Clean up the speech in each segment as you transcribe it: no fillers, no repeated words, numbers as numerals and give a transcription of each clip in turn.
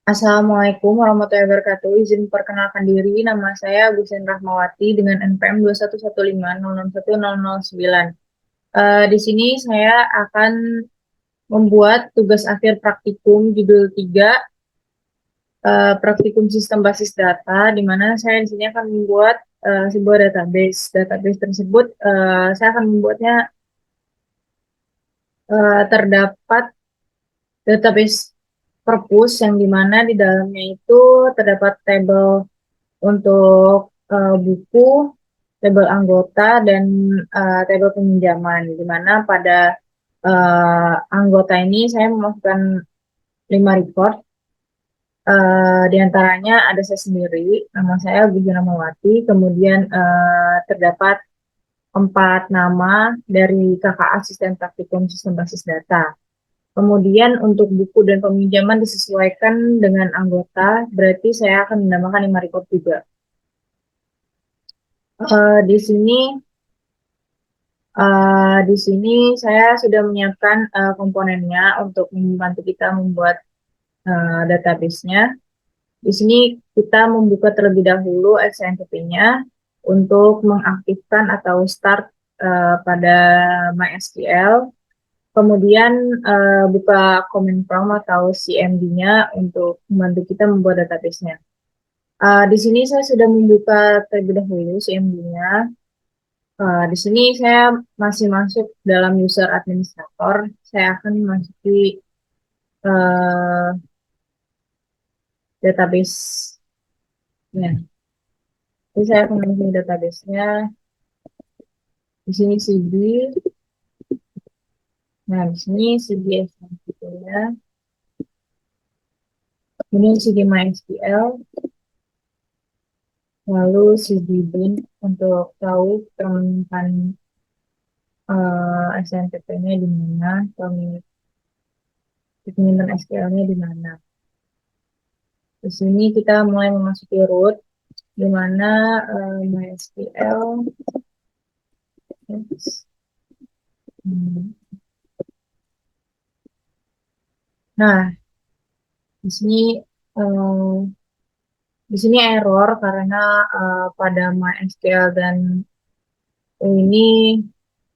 Assalamualaikum warahmatullahi wabarakatuh. Izin perkenalkan diri, nama saya Gusen Rahmawati dengan NPM 21150010009. Di sini saya akan membuat tugas akhir praktikum judul 3, praktikum sistem basis data, di mana saya di sini akan membuat sebuah database. Database tersebut saya akan membuatnya terdapat database perpus yang dimana di dalamnya itu terdapat tabel untuk buku, tabel anggota, dan tabel peminjaman, di mana pada anggota ini saya memasukkan 5 record. Di antaranya ada saya sendiri, nama saya Gujana Mawati, kemudian terdapat 4 nama dari kakak asisten praktikum sistem basis data. Kemudian untuk buku dan peminjaman disesuaikan dengan anggota, berarti saya akan menambahkan 5 record juga. Di sini di sini saya sudah menyiapkan komponennya untuk membantu kita membuat database-nya. Di sini kita membuka terlebih dahulu XMPP-nya untuk mengaktifkan atau start pada MySQL. Kemudian buka command prompt atau CMD-nya untuk membantu kita membuat database-nya. Di sini saya sudah membuka terlebih dahulu CMD-nya. Di sini saya masih masuk dalam user administrator. Saya akan memasuki uh, database. Ya, jadi saya akan memasuki database-nya. Di sini CD. Nah, di sini CD ya. Kemudian CD MySQL. Lalu CD bin untuk tahu permintaan SNMPT-nya di mana, permintaan SQL-nya di mana. Di sini kita mulai memasuki root, di mana MySQL. Nah, di sini eh, error karena pada MySQL dan ini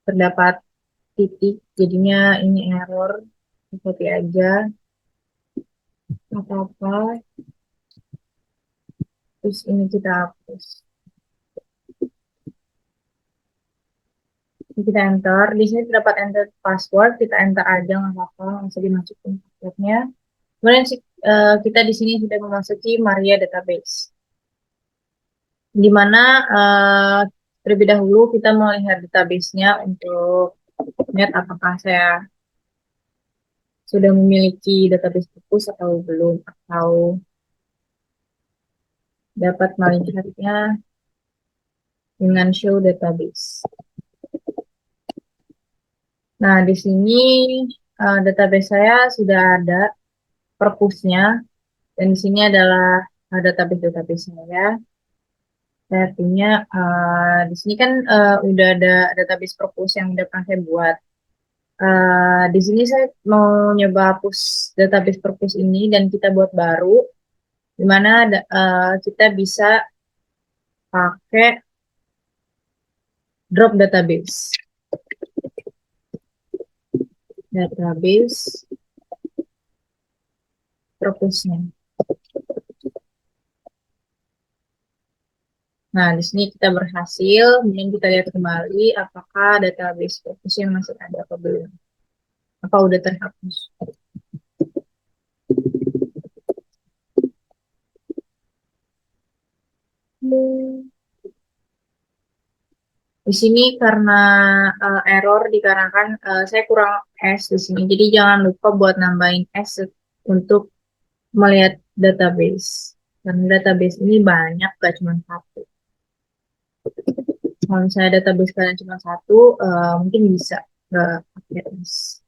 terdapat titik, jadinya ini error. Seperti aja, apa-apa. Terus ini kita hapus. Kita enter. Di sini terdapat enter password, kita enter aja nggak apa-apa, nggak usah dimasukin passwordnya. Kemudian kita di sini sudah memasuki Maria Database, di mana terlebih dahulu kita melihat database-nya untuk lihat apakah saya sudah memiliki database fokus atau belum, atau dapat melihatnya dengan show database. Nah, di sini database saya sudah ada perpusnya, dan di sini adalah database saya. Saya punya di sini kan udah ada database perpus yang udah pernah saya buat. Di sini saya mau nyoba hapus database perpus ini dan kita buat baru, di mana kita bisa pakai drop database. Database perpusnya. Nah, di sini kita berhasil. Kemudian kita lihat kembali apakah database perpusnya masih ada atau belum. Apa udah terhapus. Di sini karena error dikarenakan saya kurang S di sini. Jadi jangan lupa buat nambahin S untuk melihat database. Karena database ini banyak, gak cuma satu. Kalau misalnya database kalian cuma satu, mungkin bisa nggak pakai S.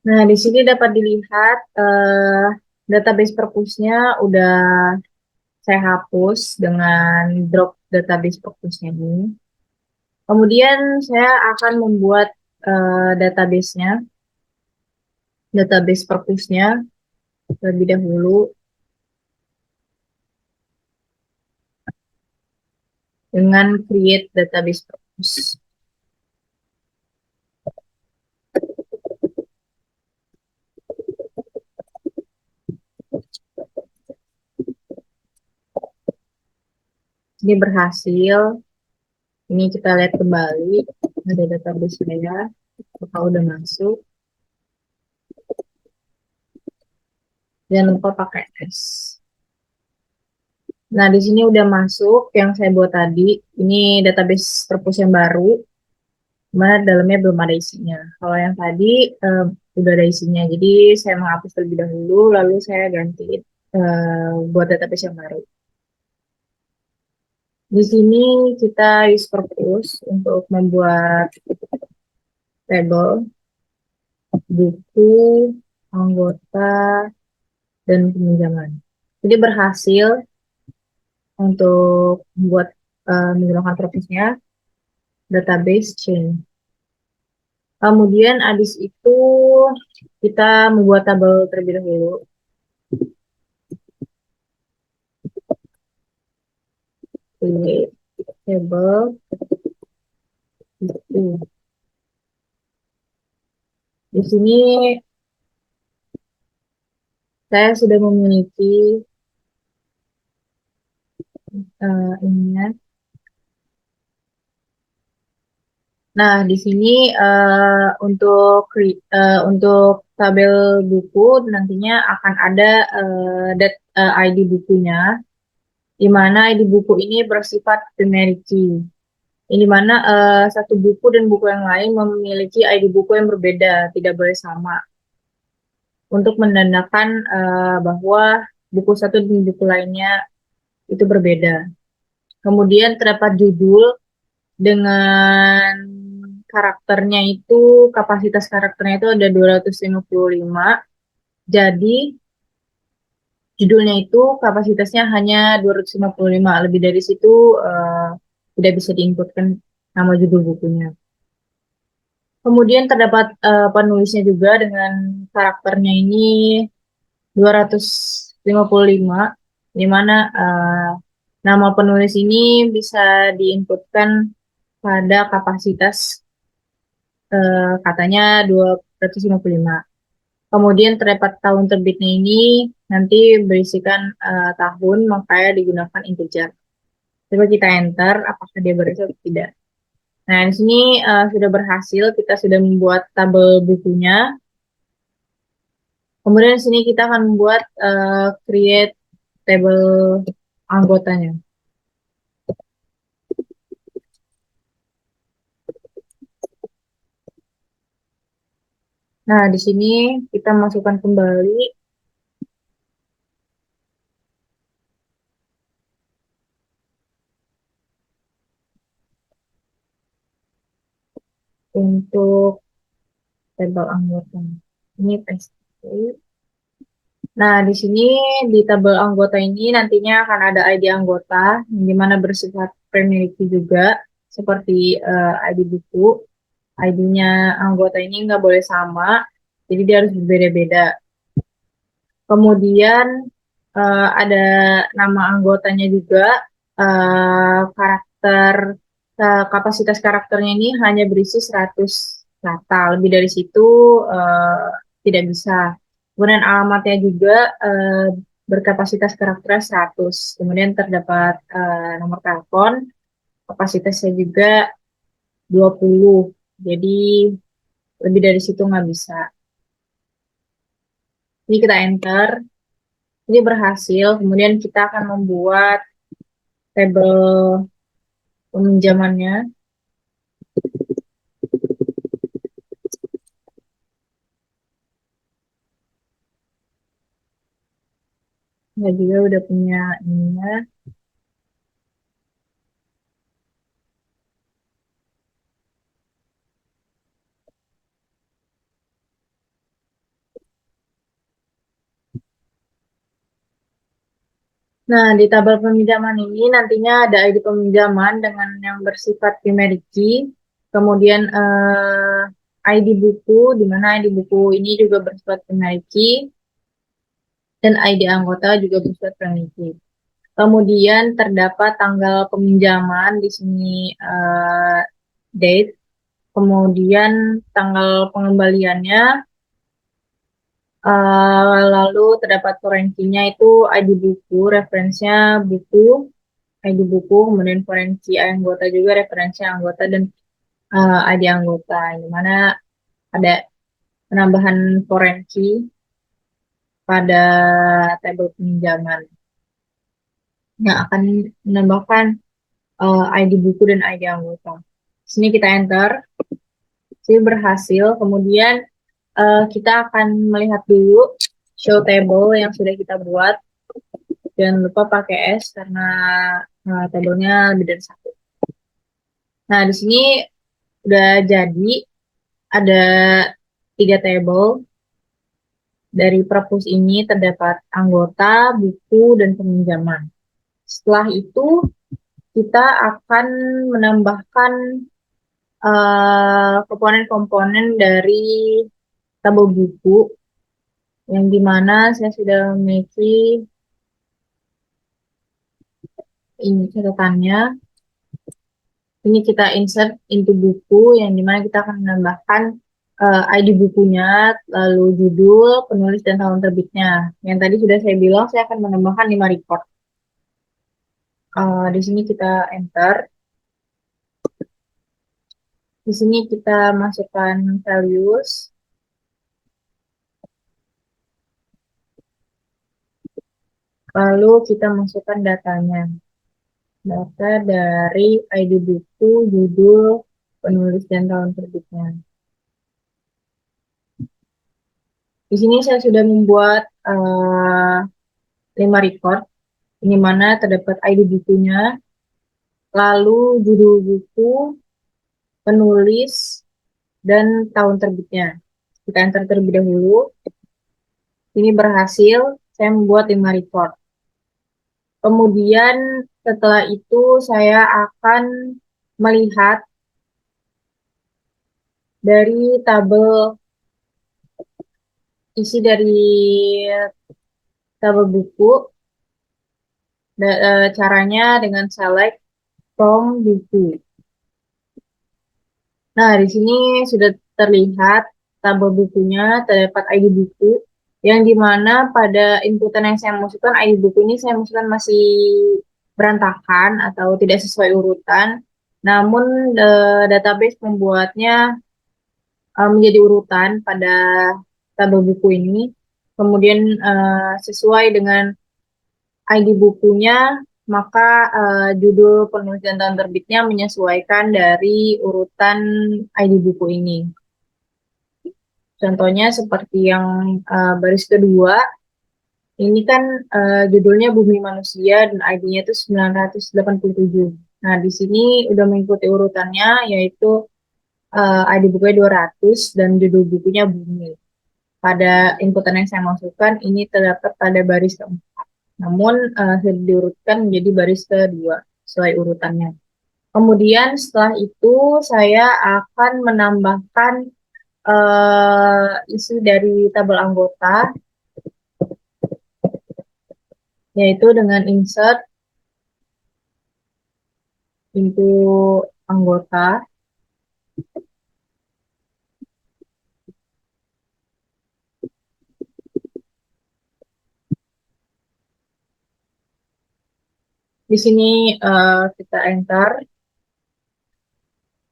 Nah, di sini dapat dilihat database perpusnya udah saya hapus dengan drop database perpusnya ini. Kemudian saya akan membuat database-nya. database purpose-nya terlebih dahulu dengan create database purpose. Ini berhasil. Ini kita lihat kembali ada database saya, apakah udah masuk. Jangan lupa pakai S. Nah, di sini udah masuk yang saya buat tadi. Ini database purpose yang baru, mana dalamnya belum ada isinya. Kalau yang tadi udah ada isinya. Jadi saya menghapus terlebih dahulu, lalu saya ganti buat database yang baru. Di sini kita use purpose untuk membuat tabel, buku, anggota, dan peminjaman. Jadi berhasil untuk membuat menggunakan purpose-nya database chain. Kemudian habis itu kita membuat tabel terlebih dahulu. Create table itu. Di sini saya sudah memiliki ininya. Nah, di sini untuk tabel buku nantinya akan ada ID bukunya, di mana ID buku ini bersifat primary key. Ini di mana satu buku dan buku yang lain memiliki ID buku yang berbeda, tidak boleh sama. Untuk menandakan bahwa buku satu dan buku lainnya itu berbeda. Kemudian terdapat judul dengan karakternya itu, kapasitas karakternya itu ada 255. Jadi judulnya itu kapasitasnya hanya 255. Lebih dari situ tidak bisa diinputkan nama judul bukunya. Kemudian terdapat penulisnya juga dengan karakternya ini 255, di mana nama penulis ini bisa diinputkan pada kapasitas katanya 255. Kemudian terdapat tahun terbitnya ini nanti berisikan tahun, makanya digunakan integer. Coba kita enter, apakah dia berisi atau tidak. Nah, di sini sudah berhasil, kita sudah membuat tabel bukunya. Kemudian di sini kita akan membuat create tabel anggotanya. Nah, di sini kita masukkan kembali untuk tabel anggota. Ini paste. Nah, di sini di tabel anggota ini nantinya akan ada ID anggota, yang dimana bersifat primary key juga, seperti ID buku. ID-nya anggota ini nggak boleh sama, jadi dia harus berbeda-beda. Kemudian ada nama anggotanya juga, karakter kapasitas karakternya ini hanya berisi 100 kata, lebih dari situ tidak bisa. Kemudian alamatnya juga berkapasitas karakter 100. Kemudian terdapat nomor telepon, kapasitasnya juga 20. Jadi lebih dari situ nggak bisa. Ini kita enter. Ini berhasil. Kemudian kita akan membuat tabel peminjamannya. Ya juga udah punya ininya. Nah, di tabel peminjaman ini nantinya ada ID peminjaman dengan yang bersifat primary key. Kemudian ID buku, di mana ID buku ini juga bersifat penariki, dan ID anggota juga bersifat penariki. Kemudian terdapat tanggal peminjaman di sini, date, kemudian tanggal pengembaliannya, lalu terdapat forensinya itu ID buku, referensinya buku, ID buku, kemudian forensi anggota juga referensi anggota dan ID anggota, di mana ada penambahan forensi pada tabel pinjaman yang akan menambahkan ID buku dan ID anggota. Sini kita enter, sini berhasil. Kemudian kita akan melihat dulu show table yang sudah kita buat. Jangan lupa pakai S karena tabelnya lebih dari satu. Nah, di sini udah jadi ada 3 table. Dari perpus ini terdapat anggota, buku, dan peminjaman. Setelah itu, kita akan menambahkan komponen-komponen dari tabel buku, yang dimana saya sudah memiliki ini catatannya. Ini kita insert into buku, yang dimana kita akan menambahkan ID bukunya, lalu judul, penulis, dan tahun terbitnya. Yang tadi sudah saya bilang, saya akan menambahkan 5 record. Di sini kita enter. Di sini kita masukkan values. Lalu kita masukkan datanya. Data dari ID buku, judul, penulis, dan tahun terbitnya. Di sini saya sudah membuat 5 record, di mana terdapat ID bukunya, lalu judul buku, penulis, dan tahun terbitnya. Kita enter terlebih dahulu. Ini berhasil, saya membuat 5 record. Kemudian setelah itu saya akan melihat dari tabel isi dari tabel buku. Caranya dengan select from buku. Nah, di sini sudah terlihat tabel bukunya, terdapat ID buku, yang dimana pada inputan yang saya masukkan, ID buku ini saya masukkan masih berantakan atau tidak sesuai urutan. Namun database membuatnya menjadi urutan pada tabel buku ini. Kemudian sesuai dengan ID bukunya, maka judul, penulis, dan tahun terbitnya menyesuaikan dari urutan ID buku ini. Contohnya seperti yang baris kedua, ini kan judulnya Bumi Manusia dan ID-nya itu 987. Nah, di sini udah mengikuti urutannya, yaitu ID bukunya 200 dan judul bukunya Bumi. Pada inputan yang saya masukkan, ini terdapat pada baris keempat. Namun, sudah diurutkan menjadi baris kedua, sesuai urutannya. Kemudian setelah itu, saya akan menambahkan isi dari tabel anggota, yaitu dengan insert into anggota. Di sini kita enter,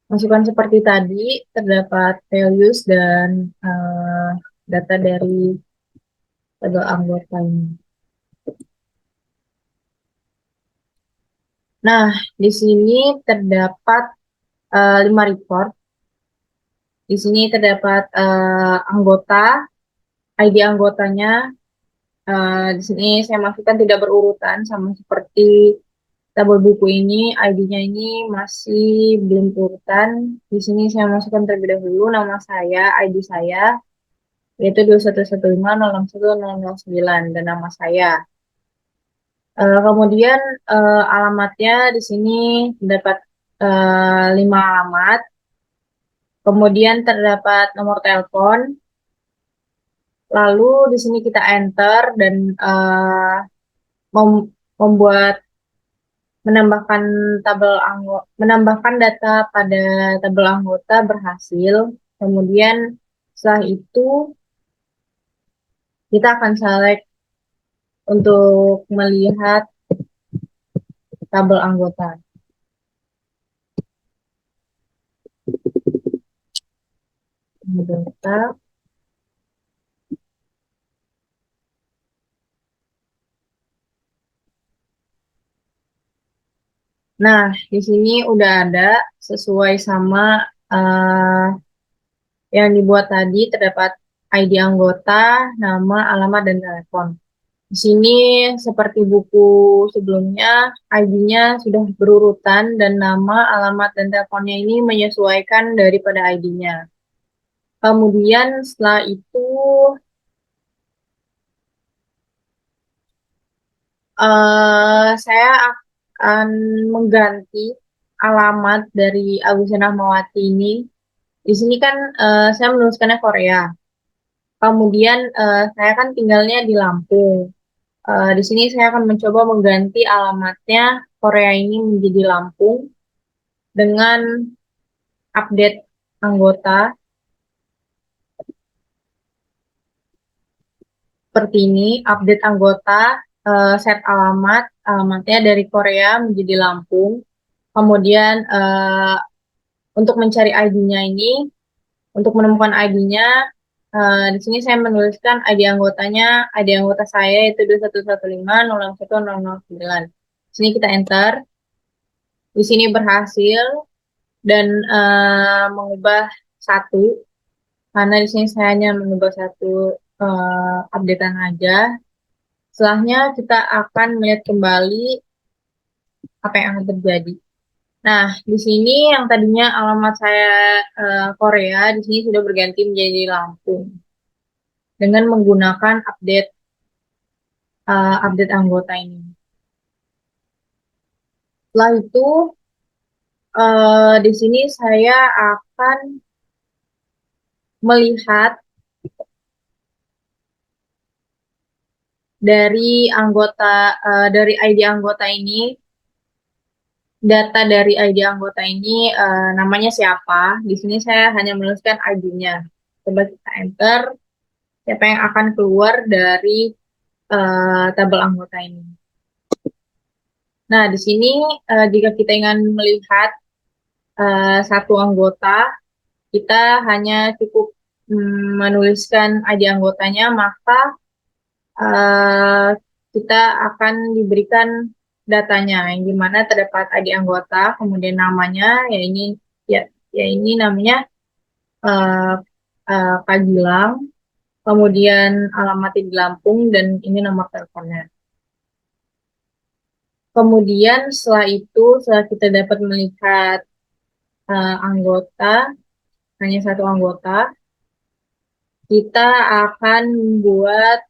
masukkan seperti tadi, terdapat values dan data dari tabel anggota ini. Nah, di sini terdapat 5 report. Di sini terdapat anggota, ID anggotanya. Di sini saya masukkan tidak berurutan, sama seperti tabel buku ini, ID-nya ini masih belum urutan. Di sini saya masukkan terlebih dahulu nama saya, ID saya, yaitu 2115061009 dan nama saya. Kemudian alamatnya di sini terdapat 5 alamat. Kemudian terdapat nomor telepon. Lalu di sini kita enter dan membuat menambahkan menambahkan data pada tabel anggota berhasil. Kemudian setelah itu kita akan select untuk melihat tabel anggota. Anggota. Nah, di sini udah ada sesuai sama uh, yang dibuat tadi, terdapat ID anggota, nama, alamat, dan telepon. Di sini seperti buku sebelumnya, ID-nya sudah berurutan dan nama, alamat, dan teleponnya ini menyesuaikan daripada ID-nya. Kemudian setelah itu saya akan mengganti alamat dari Agustina Mawati ini. Di sini kan saya menuliskannya Korea. Kemudian saya kan tinggalnya di Lampung. Di sini saya akan mencoba mengganti alamatnya Korea ini menjadi Lampung dengan update anggota seperti ini. Update anggota, set alamatnya dari Korea menjadi Lampung. Kemudian untuk mencari ID-nya ini, untuk menemukan ID-nya, di sini saya menuliskan ID anggotanya, ID anggota saya itu 21150010009. Di sini kita enter. Di sini berhasil dan mengubah satu, karena di sini saya hanya mengubah satu updatean aja. Setelahnya kita akan melihat kembali apa yang akan terjadi. Nah, di sini yang tadinya alamat saya Korea, di sini sudah berganti menjadi Lampung dengan menggunakan update anggota ini. Setelah itu, di sini saya akan melihat dari ID anggota ini, data dari ID anggota ini namanya siapa. Di sini saya hanya menuliskan ID-nya. Coba kita enter, siapa yang akan keluar dari tabel anggota ini. Nah, di sini jika kita ingin melihat satu anggota, kita hanya cukup menuliskan ID anggotanya, maka uh, kita akan diberikan datanya, yang dimana terdapat ID anggota, kemudian namanya, ya, ya ini namanya uh, Kak Gilang, kemudian alamat di Lampung, dan ini nomor teleponnya. Kemudian setelah kita dapat melihat anggota, hanya satu anggota, kita akan membuat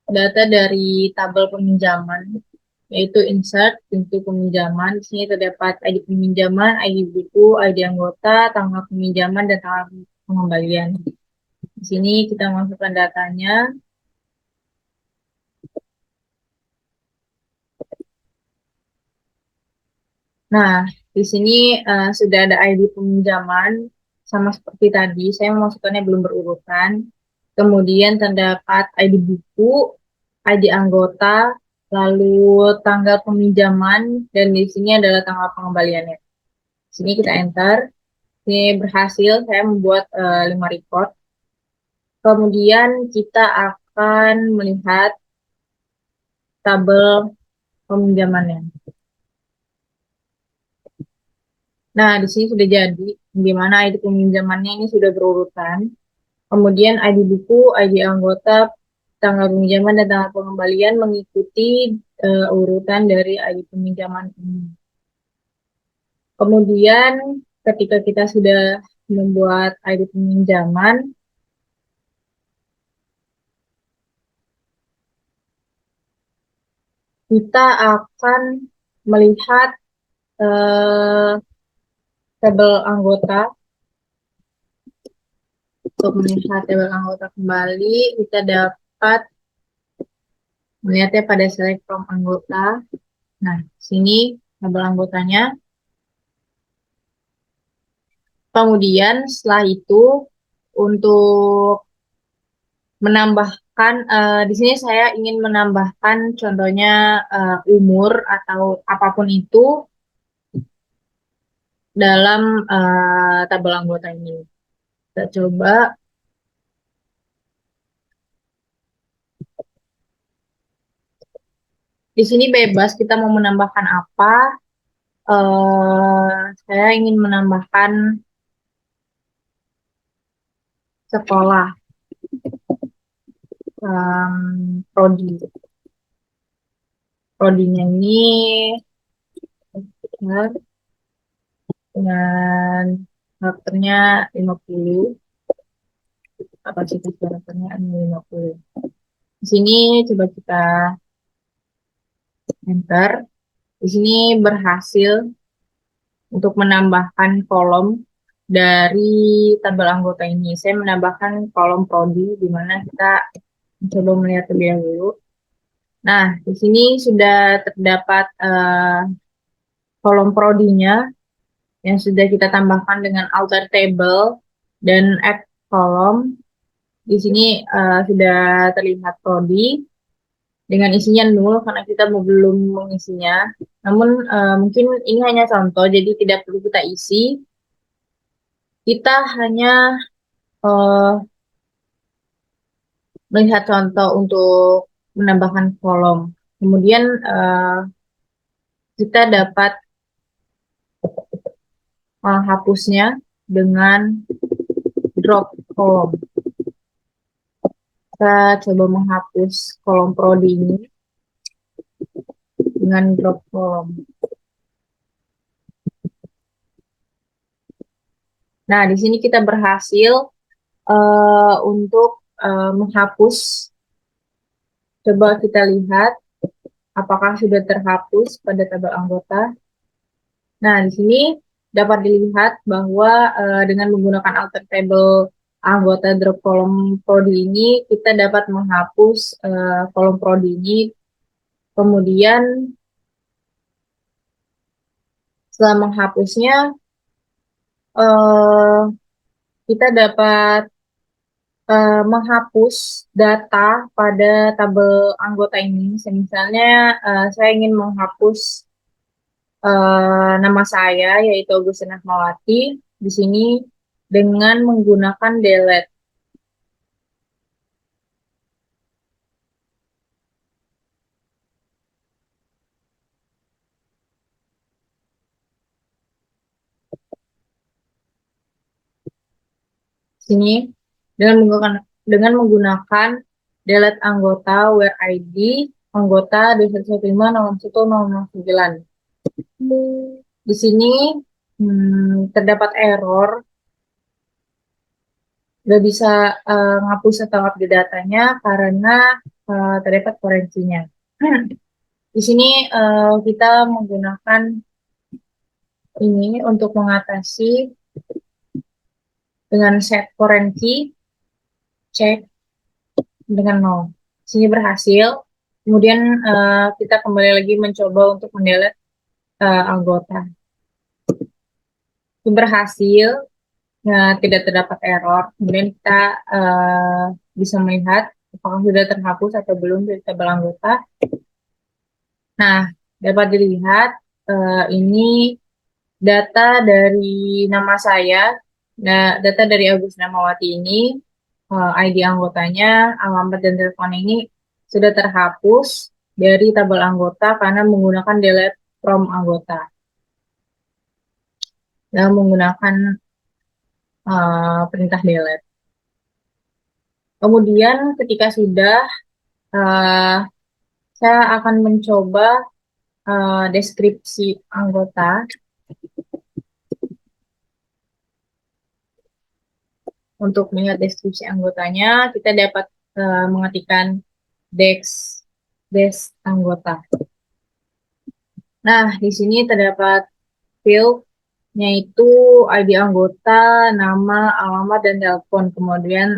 data dari tabel peminjaman, yaitu insert pintu peminjaman. Di sini terdapat ID peminjaman, ID buku, ID anggota, tanggal peminjaman, dan tanggal pengembalian. Di sini kita masukkan datanya. Nah, di sini sudah ada ID peminjaman, sama seperti tadi, saya memasukkannya belum berurutan. Kemudian terdapat ID buku, ID anggota, lalu tanggal peminjaman, dan di sini adalah tanggal pengembaliannya. Di sini kita enter. Ini berhasil, saya membuat 5 report. Kemudian kita akan melihat tabel peminjamannya. Nah, di sini sudah jadi, di mana ID peminjamannya ini sudah berurutan. Kemudian ID buku, ID anggota, tanggal peminjaman, dan tanggal pengembalian mengikuti urutan dari ID peminjaman ini. Kemudian ketika kita sudah membuat ID peminjaman, kita akan melihat tabel anggota. Untuk melihat tabel anggota kembali, kita dapat melihatnya pada select from anggota. Nah, sini tabel anggotanya. Kemudian setelah itu untuk menambahkan di sini saya ingin menambahkan contohnya umur atau apapun itu dalam tabel anggota ini. Kita coba di sini bebas kita mau menambahkan apa. Saya ingin menambahkan sekolah, prodi. Prodinya ini dengan karakternya 50, kapasitas karakternya 50. Di sini coba kita enter. Di sini berhasil untuk menambahkan kolom dari tabel anggota ini. Saya menambahkan kolom prodi, di mana kita coba melihat terlebih dahulu. Nah, di sini sudah terdapat kolom prodinya yang sudah kita tambahkan dengan alter table dan add kolom. Di sini sudah terlihat prodi dengan isinya 0 karena kita belum mengisinya. Namun mungkin ini hanya contoh, jadi tidak perlu kita isi. Kita hanya melihat contoh untuk menambahkan kolom. Kemudian kita dapat menghapusnya dengan drop kolom. Kita coba menghapus kolom prodi ini dengan drop kolom. Nah, di sini kita berhasil untuk menghapus. Coba kita lihat apakah sudah terhapus pada tabel anggota. Nah, di sini dapat dilihat bahwa dengan menggunakan alter table anggota drop kolom prodi ini, kita dapat menghapus kolom prodi ini. Kemudian setelah menghapusnya, uh, kita dapat menghapus data pada tabel anggota ini. Misalnya, saya ingin menghapus nama saya, yaitu Agustina Mawati, di sini dengan menggunakan delete. Sini dengan menggunakan delete anggota where ID anggota 215.001.009. Di sini terdapat error, nggak bisa ngapus atau update datanya karena terdapat koreksinya. Di sini kita menggunakan ini untuk mengatasi dengan set koreksi, cek dengan 0. Sini berhasil. Kemudian kita kembali lagi mencoba untuk mendelete anggota. Itu berhasil, tidak terdapat error. Kemudian kita bisa melihat apakah sudah terhapus atau belum dari tabel anggota. Nah, dapat dilihat ini data dari nama saya, data dari Agus Namawati ini, ID anggotanya, alamat dan telepon ini sudah terhapus dari tabel anggota karena menggunakan delete from anggota. Dan menggunakan perintah delete. Kemudian ketika sudah, saya akan mencoba deskripsi anggota. Untuk melihat deskripsi anggotanya, kita dapat mengetikkan des anggota. Nah, di sini terdapat field yaitu ID anggota, nama, alamat, dan telepon. Kemudian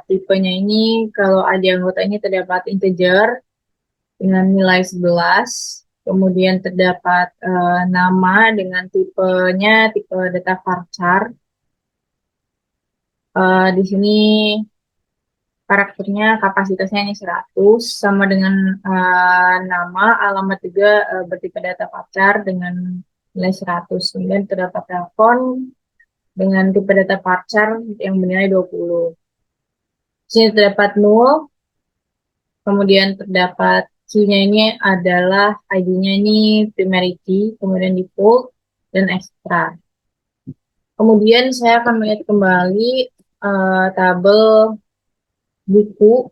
tipenya ini kalau ID anggota ini terdapat integer dengan nilai 11. Kemudian terdapat nama dengan tipenya tipe data varchar. Di sini karakternya kapasitasnya ini 100 sama dengan nama, alamat juga bertipe data varchar dengan nilai 100. Kemudian terdapat telepon dengan tipe data varchar yang bernilai 20. Di sini terdapat 0, kemudian terdapat key-nya ini adalah ID-nya ini primary key, kemudian default, dan extra. Kemudian saya akan melihat kembali tabel buku.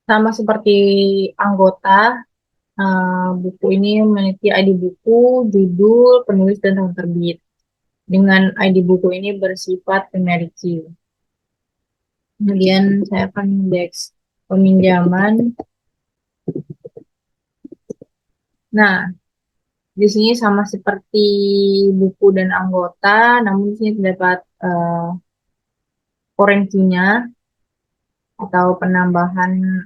Sama seperti anggota, buku ini memiliki ID buku, judul, penulis, dan tahun terbit. Dengan ID buku ini bersifat primary key. Kemudian saya akan indeks peminjaman. Nah, di sini sama seperti buku dan anggota, namun di sini terdapat foreign key-nya atau penambahan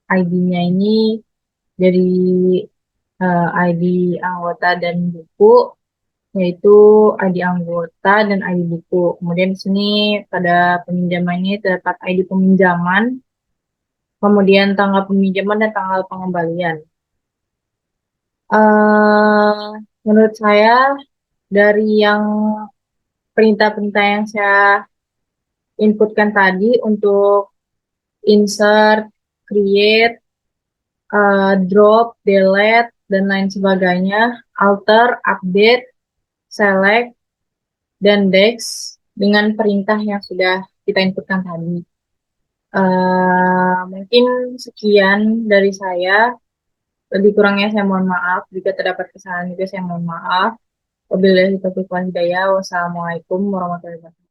ID-nya ini dari ID anggota dan buku, yaitu ID anggota dan ID buku. Kemudian di sini pada peminjaman ini terdapat ID peminjaman, kemudian tanggal peminjaman dan tanggal pengembalian. Menurut saya dari yang perintah-perintah yang saya inputkan tadi untuk insert, create, drop, delete, dan lain sebagainya, alter, update, select, dan dex dengan perintah yang sudah kita inputkan tadi. Mungkin sekian dari saya. Lebih kurangnya saya mohon maaf. Jika terdapat kesalahan juga saya mohon maaf. Wabillahi taufiq wal hidayah. Wassalamualaikum warahmatullahi wabarakatuh.